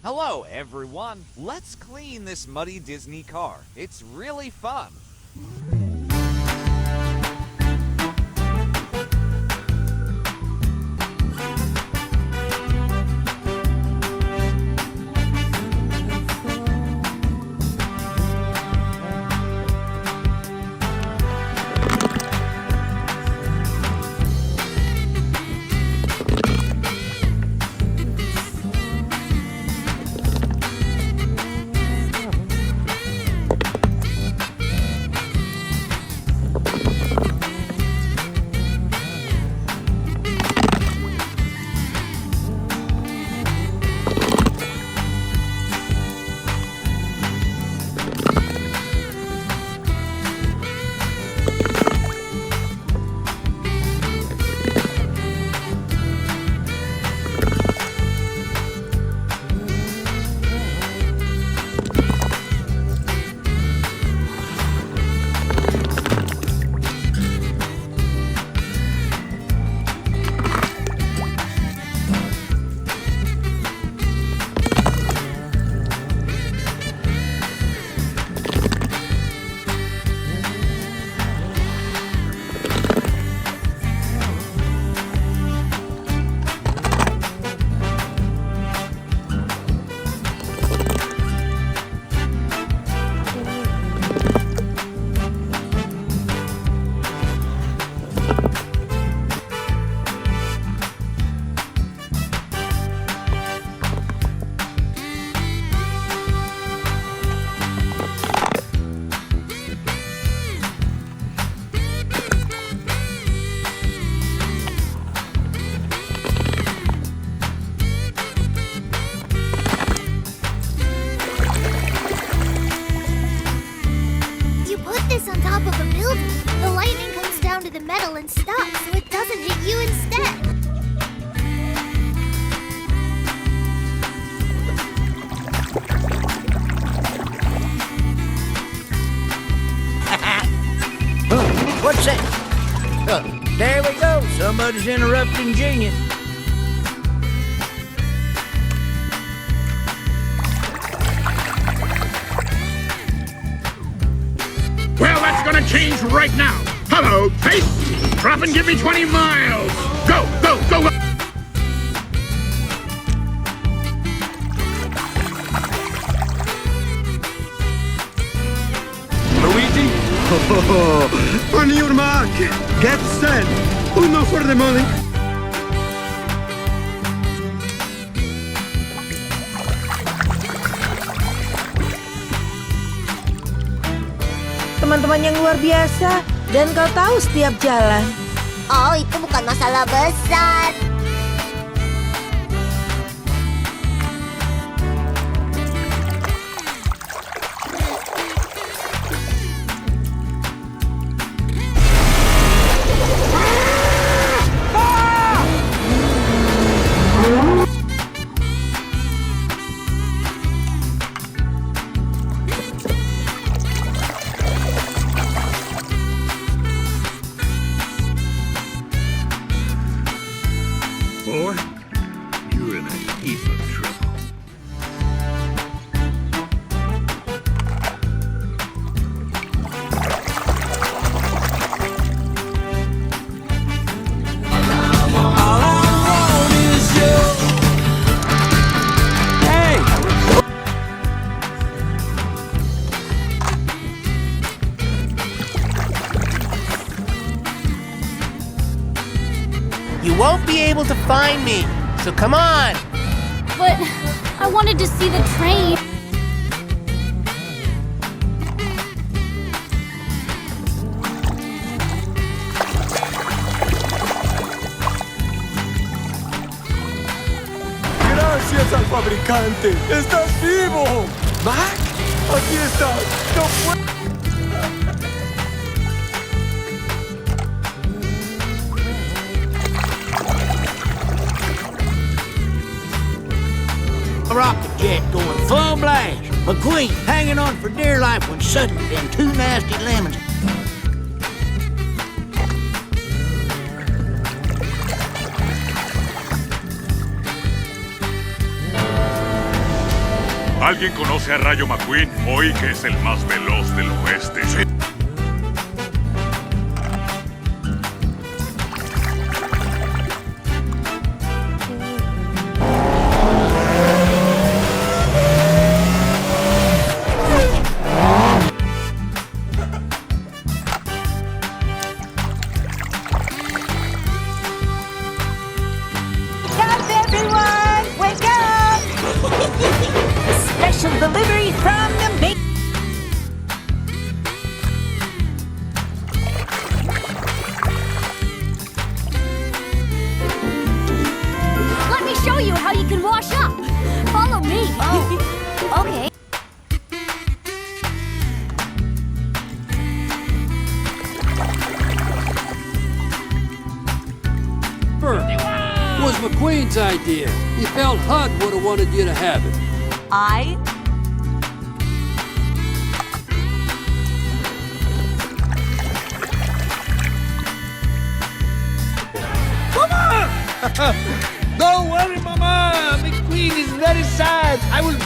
Hello, everyone. Let's clean this muddy Disney car. It's really fun. metal and stops so it doesn't hit you instead. What's that? There we go. Somebody's interrupting Genius. Well, that's gonna change right now. Hello, pace. Drop and give me 20 miles. Go, go, go, go. Luigi? On your mark. Get set. Uno for the money. Teman-teman yang luar biasa, dan kau tahu setiap jalan. Oh, itu bukan masalah besar. Boy, you're in a heap of trouble. You won't be able to find me, so come on! But I wanted to see the train. Gracias al fabricante. ¡Estás vivo! Mac, aquí estás. No puedo. Rocket jet going full blast. McQueen hanging on for dear life when suddenly them two nasty lemons. ¿Alguien conoce a Rayo McQueen? Hoy que es el más veloz del oeste. Special delivery from the main. Let me show you how you can wash up. Follow me. Oh, okay. Was McQueen's idea. He felt HUD would have wanted you to have it. I Don't worry, Mama. McQueen is very sad. I will...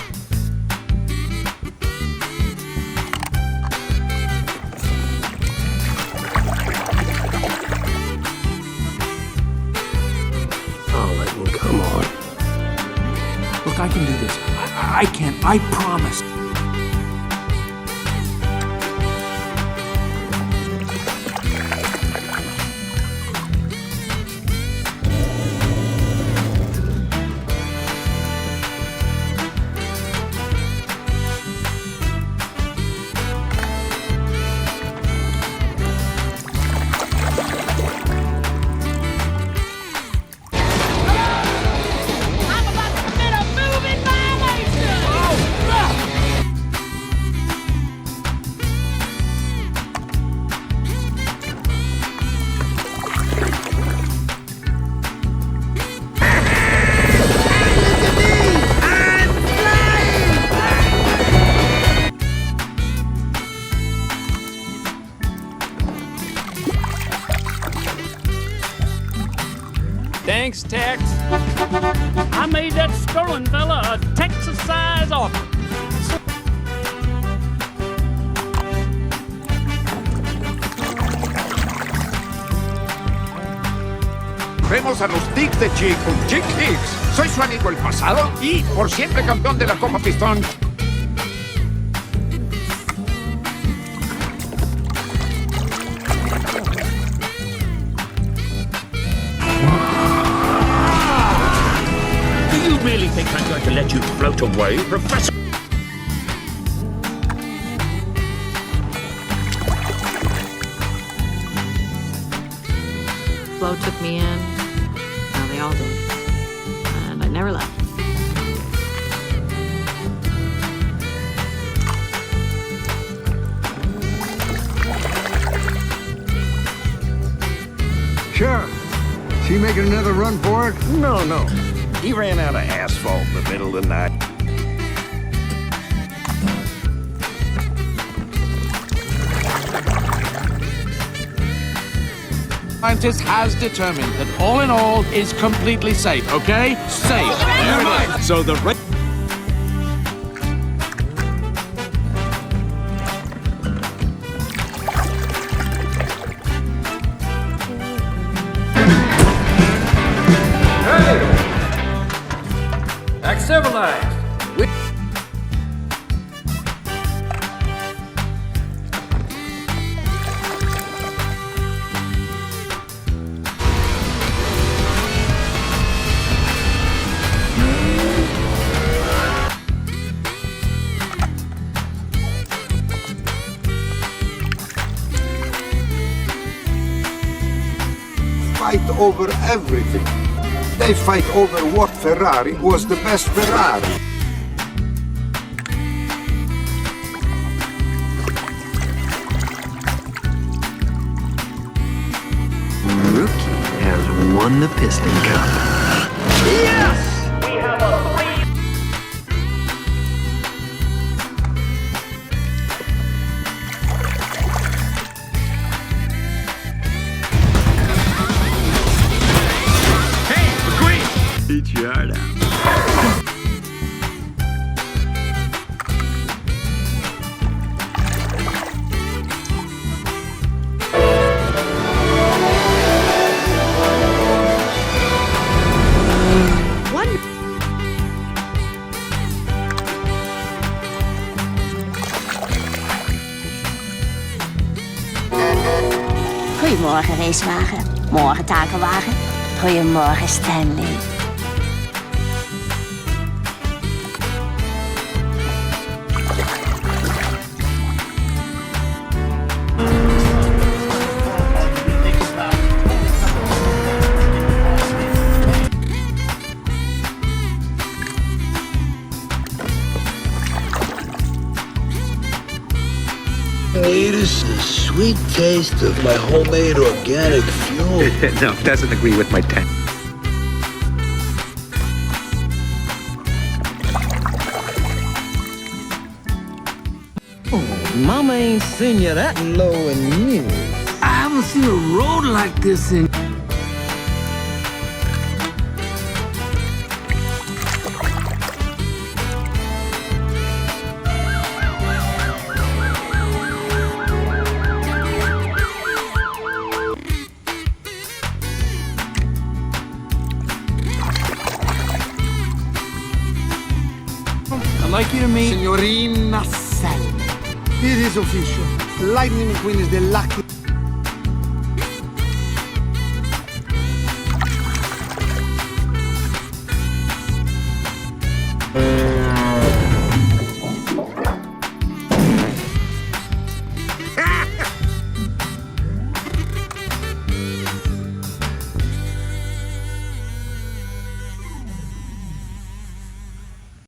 Oh, Leighton, come on. Look, I can do this. I can. I promise. Thanks, Tex. I made that stolen fella a Texas-size offer. Vemos a los Dicks de Chick con Chick Hicks. Soy su amigo el pasado y por siempre campeón de la Copa Pistón. Do you really think I'm going to let you float away, Professor? Flo took me in. Now they all did. And I never left. Sure. Is he making another run for it? No. He ran out of asphalt in the middle of the night. Scientist has determined that all in all is completely safe, okay? Safe. Never mind. So the Act civilized. Fight over everything. They fight over what Ferrari was the best Ferrari. Rookie has won the Piston Cup. Yes! We have a 3. Each yard out. Goedemorgen, racewagen. Morgen, takelwagen. Goedemorgen, Stanley. It is the sweet taste of my homemade organic fuel. No, it doesn't agree with my taste. Mama ain't seen you that low in years. I haven't seen a road like this in... I'd like you to meet Signorina Sel. It is official. Lightning McQueen is the lucky